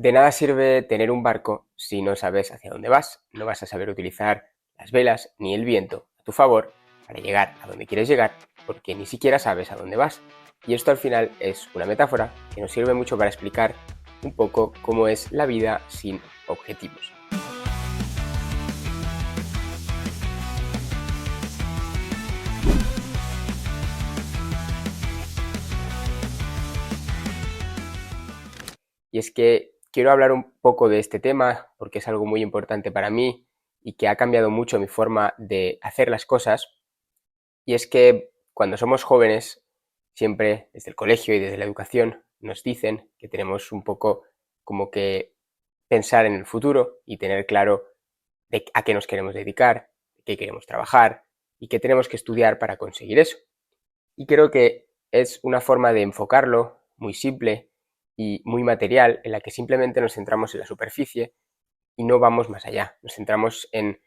De nada sirve tener un barco si no sabes hacia dónde vas. No vas a saber utilizar las velas ni el viento a tu favor para llegar a donde quieres llegar porque ni siquiera sabes a dónde vas. Y esto al final es una metáfora que nos sirve mucho para explicar un poco cómo es la vida sin objetivos. Y es que quiero hablar un poco de este tema porque es algo muy importante para mí y que ha cambiado mucho mi forma de hacer las cosas. Y es que cuando somos jóvenes, siempre desde el colegio y desde la educación nos dicen que tenemos un poco como que pensar en el futuro y tener claro de a qué nos queremos dedicar, de qué queremos trabajar y qué tenemos que estudiar para conseguir eso. Y creo que es una forma de enfocarlo muy simple y muy material en la que simplemente nos centramos en la superficie y no vamos más allá. Nos centramos en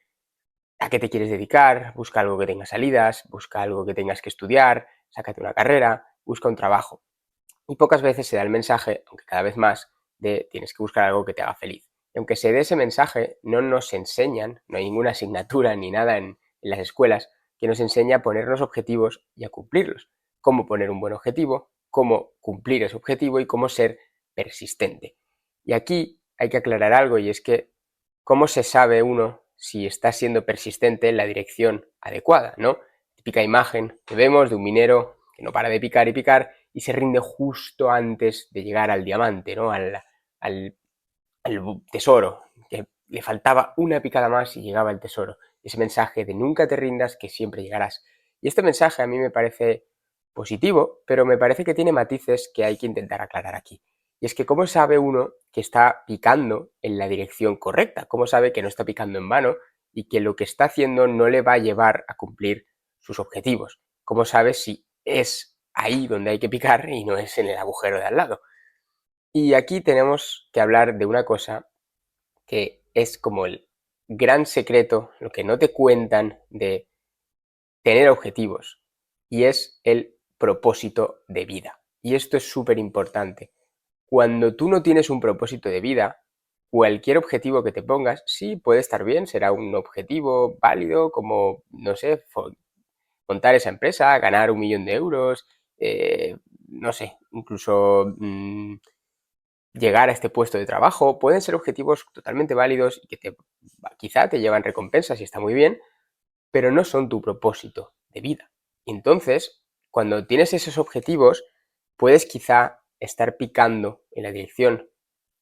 a qué te quieres dedicar, busca algo que tenga salidas, busca algo que tengas que estudiar, sácate una carrera, busca un trabajo. Y pocas veces se da el mensaje, aunque cada vez más, de tienes que buscar algo que te haga feliz. Y aunque se dé ese mensaje, no nos enseñan, no hay ninguna asignatura ni nada en las escuelas que nos enseñe a ponernos objetivos y a cumplirlos. Cómo poner un buen objetivo, cómo cumplir ese objetivo y cómo ser persistente. Y aquí hay que aclarar algo y es que cómo se sabe uno si está siendo persistente en la dirección adecuada, ¿no? Típica imagen que vemos de un minero que no para de picar y picar y se rinde justo antes de llegar al diamante, ¿no? Al tesoro, que le faltaba una picada más y llegaba el tesoro. Ese mensaje de nunca te rindas, que siempre llegarás. Y este mensaje a mí me parece positivo, pero me parece que tiene matices que hay que intentar aclarar aquí. Y es que cómo sabe uno que está picando en la dirección correcta, cómo sabe que no está picando en vano y que lo que está haciendo no le va a llevar a cumplir sus objetivos. Cómo sabe si es ahí donde hay que picar y no es en el agujero de al lado. Y aquí tenemos que hablar de una cosa que es como el gran secreto, lo que no te cuentan de tener objetivos, y es el propósito de vida. Y esto es súper importante. Cuando tú no tienes un propósito de vida, cualquier objetivo que te pongas, sí, puede estar bien, será un objetivo válido, como, no sé, montar esa empresa, ganar 1 millón de euros, no sé, incluso llegar a este puesto de trabajo, pueden ser objetivos totalmente válidos y que quizá te llevan recompensas y está muy bien, pero no son tu propósito de vida. Y entonces, cuando tienes esos objetivos, puedes quizá estar picando en la dirección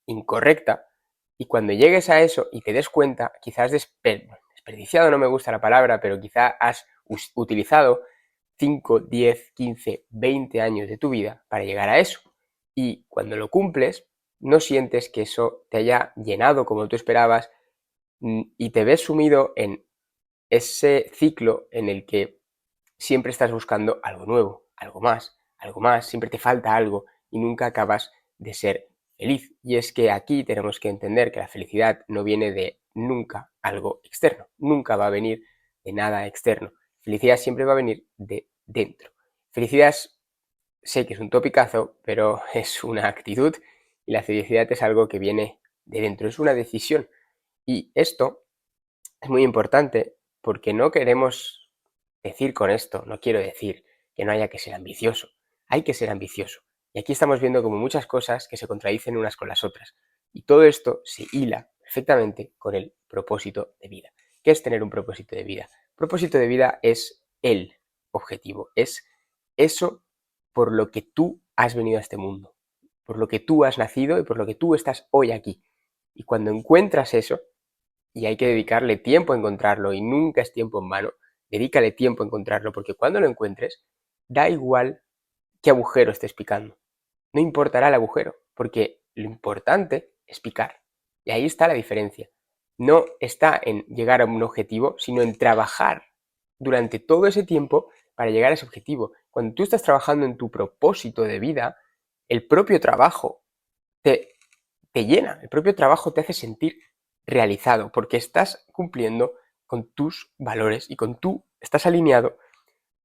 incorrecta y cuando llegues a eso y te des cuenta, quizás desperdiciado, no me gusta la palabra, pero quizá has utilizado 5, 10, 15, 20 años de tu vida para llegar a eso. Y cuando lo cumples, no sientes que eso te haya llenado como tú esperabas y te ves sumido en ese ciclo en el que siempre estás buscando algo nuevo, algo más, siempre te falta algo y nunca acabas de ser feliz. Y es que aquí tenemos que entender que la felicidad no viene de nunca algo externo, nunca va a venir de nada externo. Felicidad siempre va a venir de dentro. Felicidad sé que es un topicazo, pero es una actitud y la felicidad es algo que viene de dentro, es una decisión. Y esto es muy importante porque no queremos decir con esto, no quiero decir que no haya que ser ambicioso, hay que ser ambicioso. Y aquí estamos viendo como muchas cosas que se contradicen unas con las otras. Y todo esto se hila perfectamente con el propósito de vida. ¿Qué es tener un propósito de vida? Propósito de vida es el objetivo, es eso por lo que tú has venido a este mundo, por lo que tú has nacido y por lo que tú estás hoy aquí. Y cuando encuentras eso, y hay que dedicarle tiempo a encontrarlo y nunca es tiempo en vano, dedícale tiempo a encontrarlo porque cuando lo encuentres, da igual qué agujero estés picando. No importará el agujero porque lo importante es picar. Y ahí está la diferencia. No está en llegar a un objetivo, sino en trabajar durante todo ese tiempo para llegar a ese objetivo. Cuando tú estás trabajando en tu propósito de vida, el propio trabajo te, te llena, el propio trabajo te hace sentir realizado, porque estás cumpliendo con tus valores y estás alineado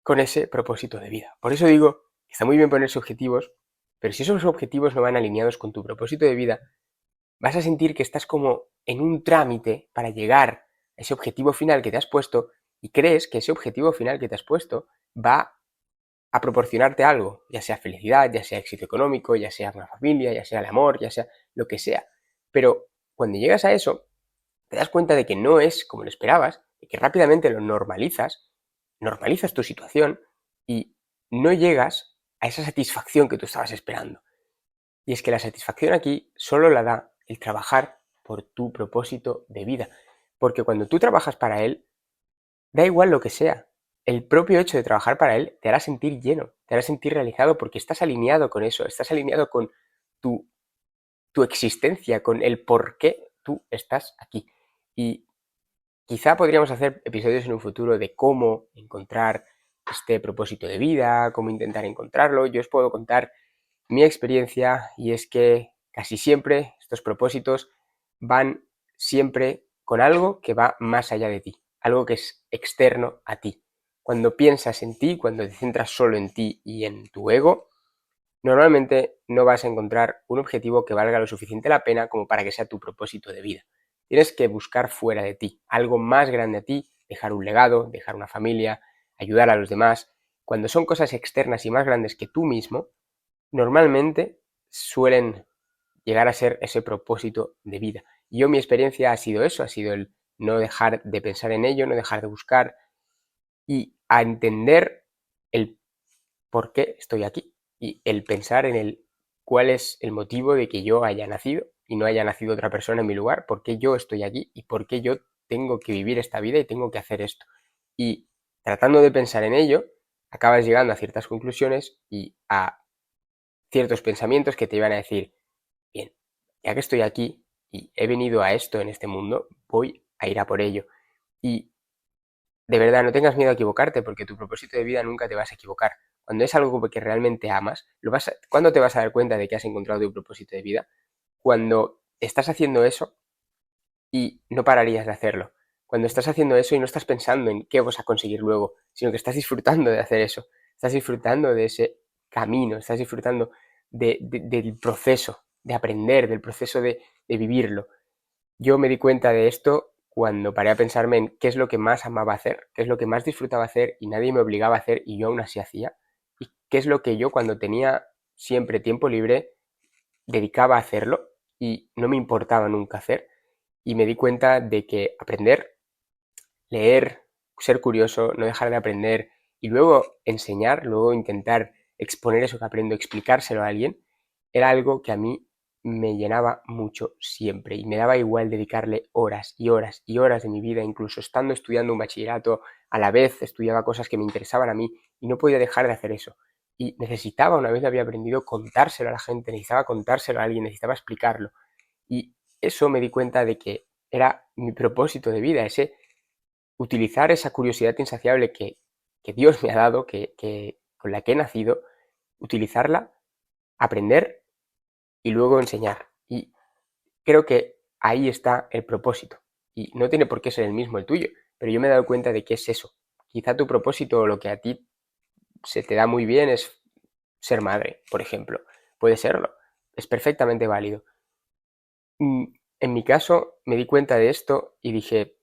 con ese propósito de vida. Por eso digo que está muy bien ponerse objetivos, pero si esos objetivos no van alineados con tu propósito de vida, vas a sentir que estás como en un trámite para llegar a ese objetivo final que te has puesto y crees que ese objetivo final que te has puesto va a proporcionarte algo, ya sea felicidad, ya sea éxito económico, ya sea una familia, ya sea el amor, ya sea lo que sea. Pero cuando llegas a eso, te das cuenta de que no es como lo esperabas, y que rápidamente lo normalizas tu situación y no llegas a esa satisfacción que tú estabas esperando. Y es que la satisfacción aquí solo la da el trabajar por tu propósito de vida. Porque cuando tú trabajas para él, da igual lo que sea. El propio hecho de trabajar para él te hará sentir lleno, te hará sentir realizado porque estás alineado con eso, estás alineado con tu, tu existencia, con el por qué tú estás aquí. Y quizá podríamos hacer episodios en un futuro de cómo encontrar este propósito de vida, cómo intentar encontrarlo. Yo os puedo contar mi experiencia y es que casi siempre estos propósitos van siempre con algo que va más allá de ti, algo que es externo a ti. Cuando piensas en ti, cuando te centras solo en ti y en tu ego, normalmente no vas a encontrar un objetivo que valga lo suficiente la pena como para que sea tu propósito de vida. Tienes que buscar fuera de ti, algo más grande a ti, dejar un legado, dejar una familia, ayudar a los demás. Cuando son cosas externas y más grandes que tú mismo, normalmente suelen llegar a ser ese propósito de vida. Y yo mi experiencia ha sido eso, ha sido el no dejar de pensar en ello, no dejar de buscar y a entender el por qué estoy aquí y el pensar en el cuál es el motivo de que yo haya nacido y no haya nacido otra persona en mi lugar, por qué yo estoy aquí y por qué yo tengo que vivir esta vida y tengo que hacer esto. Y tratando de pensar en ello, acabas llegando a ciertas conclusiones y a ciertos pensamientos que te iban a decir, bien, ya que estoy aquí y he venido a esto en este mundo, voy a ir a por ello. Y de verdad, no tengas miedo a equivocarte, porque tu propósito de vida nunca te vas a equivocar. Cuando es algo que realmente amas, ¿cuándo te vas a dar cuenta de que has encontrado tu propósito de vida? Cuando estás haciendo eso y no pararías de hacerlo. Cuando estás haciendo eso y no estás pensando en qué vas a conseguir luego, sino que estás disfrutando de hacer eso. Estás disfrutando de ese camino, estás disfrutando del proceso, de aprender, del proceso de vivirlo. Yo me di cuenta de esto cuando paré a pensarme en qué es lo que más amaba hacer, qué es lo que más disfrutaba hacer y nadie me obligaba a hacer y yo aún así hacía. Y qué es lo que yo cuando tenía siempre tiempo libre dedicaba a hacerlo y no me importaba nunca hacer. Y me di cuenta de que aprender, leer, ser curioso, no dejar de aprender y luego enseñar, luego intentar exponer eso que aprendo, explicárselo a alguien, era algo que a mí me llenaba mucho siempre y me daba igual dedicarle horas y horas y horas de mi vida, incluso estando estudiando un bachillerato, a la vez estudiaba cosas que me interesaban a mí y no podía dejar de hacer eso. Y necesitaba, una vez lo había aprendido, contárselo a la gente, necesitaba contárselo a alguien, necesitaba explicarlo. Y eso me di cuenta de que era mi propósito de vida, ese utilizar esa curiosidad insaciable que Dios me ha dado, con la que he nacido, utilizarla, aprender y luego enseñar. Y creo que ahí está el propósito. Y no tiene por qué ser el mismo el tuyo, pero yo me he dado cuenta de que es eso. Quizá tu propósito o lo que a ti se te da muy bien es ser madre, por ejemplo. Puede serlo. Es perfectamente válido. En mi caso me di cuenta de esto y dije,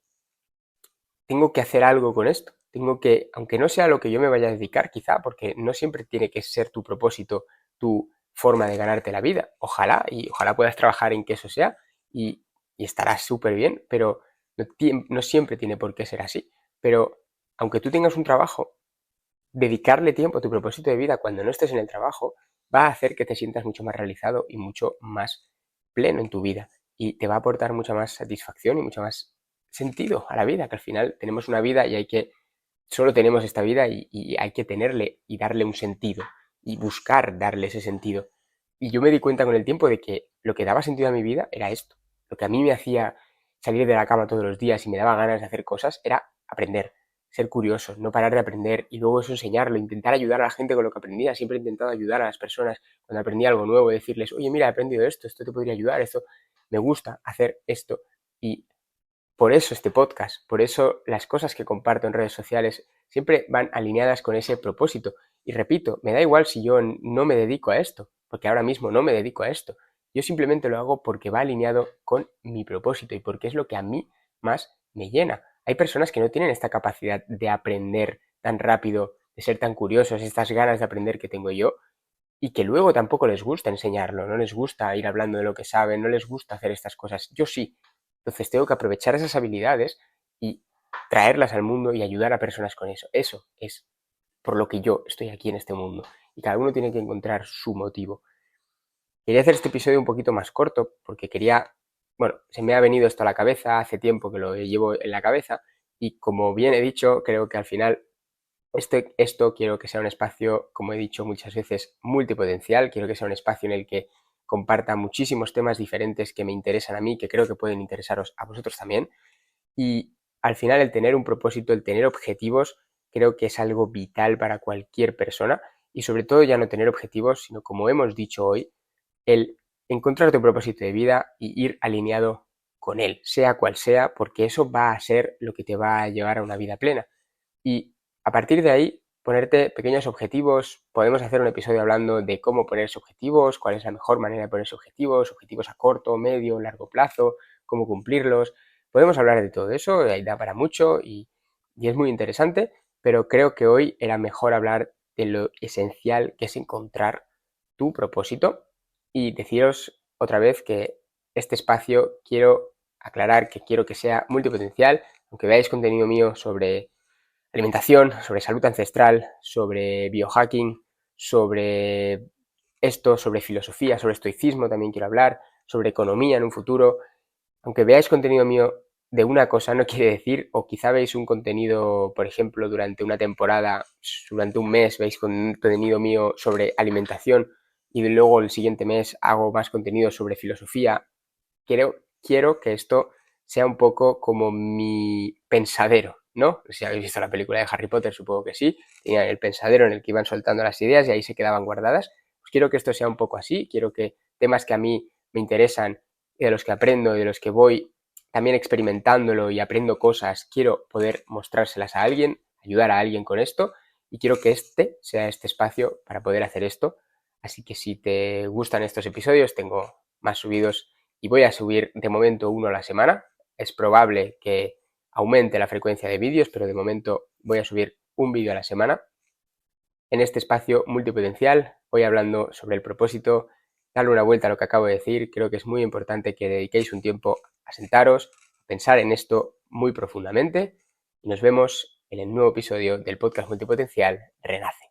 tengo que hacer algo con esto. Tengo que, aunque no sea lo que yo me vaya a dedicar, quizá, porque no siempre tiene que ser tu propósito, tu forma de ganarte la vida. Ojalá, y ojalá puedas trabajar en que eso sea, y estarás súper bien, pero no siempre tiene por qué ser así. Pero aunque tú tengas un trabajo, dedicarle tiempo a tu propósito de vida cuando no estés en el trabajo va a hacer que te sientas mucho más realizado y mucho más pleno en tu vida y te va a aportar mucha más satisfacción y mucho más sentido a la vida, que al final tenemos una vida y solo tenemos esta vida y hay que tenerle y darle un sentido y buscar darle ese sentido. Y yo me di cuenta con el tiempo de que lo que daba sentido a mi vida era esto. Lo que a mí me hacía salir de la cama todos los días y me daba ganas de hacer cosas era aprender, ser curioso, no parar de aprender y luego eso enseñarlo, intentar ayudar a la gente con lo que aprendía. Siempre he intentado ayudar a las personas cuando aprendí algo nuevo, decirles, oye, mira, he aprendido esto, esto te podría ayudar, esto me gusta hacer esto. Y por eso este podcast, por eso las cosas que comparto en redes sociales siempre van alineadas con ese propósito. Y repito, me da igual si yo no me dedico a esto, porque ahora mismo no me dedico a esto, Yo simplemente lo hago porque va alineado con mi propósito y porque es lo que a mí más me llena. Hay personas que no tienen esta capacidad de aprender tan rápido, de ser tan curiosos, estas ganas de aprender que tengo yo, y que luego tampoco les gusta enseñarlo, no les gusta ir hablando de lo que saben, no les gusta hacer estas cosas. Yo sí. Entonces tengo que aprovechar esas habilidades y traerlas al mundo y ayudar a personas con eso. Eso es por lo que yo estoy aquí en este mundo. Y cada uno tiene que encontrar su motivo. Quería hacer este episodio un poquito más corto porque bueno, se me ha venido esto a la cabeza, hace tiempo que lo llevo en la cabeza y como bien he dicho, creo que al final esto quiero que sea un espacio, como he dicho muchas veces, multipotencial. Quiero que sea un espacio en el que comparta muchísimos temas diferentes que me interesan a mí, que creo que pueden interesaros a vosotros también. Y al final el tener un propósito, el tener objetivos, creo que es algo vital para cualquier persona. Y sobre todo ya no tener objetivos, sino como hemos dicho hoy, el encontrar tu propósito de vida y ir alineado con él, sea cual sea, porque eso va a ser lo que te va a llevar a una vida plena. Y a partir de ahí, ponerte pequeños objetivos. Podemos hacer un episodio hablando de cómo ponerse objetivos, cuál es la mejor manera de ponerse objetivos, objetivos a corto, medio, largo plazo, cómo cumplirlos. Podemos hablar de todo eso, ahí da para mucho y es muy interesante, pero creo que hoy era mejor hablar de lo esencial que es encontrar tu propósito y deciros otra vez que este espacio quiero aclarar que quiero que sea multipotencial, aunque veáis contenido mío sobre alimentación, sobre salud ancestral, sobre biohacking, sobre esto, sobre filosofía, sobre estoicismo también quiero hablar, sobre economía en un futuro. Aunque veáis contenido mío de una cosa, no quiere decir, o quizá veis un contenido, por ejemplo, durante una temporada, durante un mes veis contenido mío sobre alimentación y luego el siguiente mes hago más contenido sobre filosofía. Quiero que esto sea un poco como mi pensadero, ¿no? Si habéis visto la película de Harry Potter, supongo que sí, tenían el pensadero en el que iban soltando las ideas y ahí se quedaban guardadas. Pues quiero que esto sea un poco así, quiero que temas que a mí me interesan y de los que aprendo y de los que voy también experimentándolo y aprendo cosas, quiero poder mostrárselas a alguien, ayudar a alguien con esto y quiero que este sea este espacio para poder hacer esto. Así que si te gustan estos episodios, tengo más subidos y voy a subir de momento uno a la semana. Es probable que aumente la frecuencia de vídeos, pero de momento voy a subir un vídeo a la semana. En este espacio multipotencial voy hablando sobre el propósito, darle una vuelta a lo que acabo de decir. Creo que es muy importante que dediquéis un tiempo a sentaros, a pensar en esto muy profundamente y nos vemos en el nuevo episodio del podcast multipotencial Renace.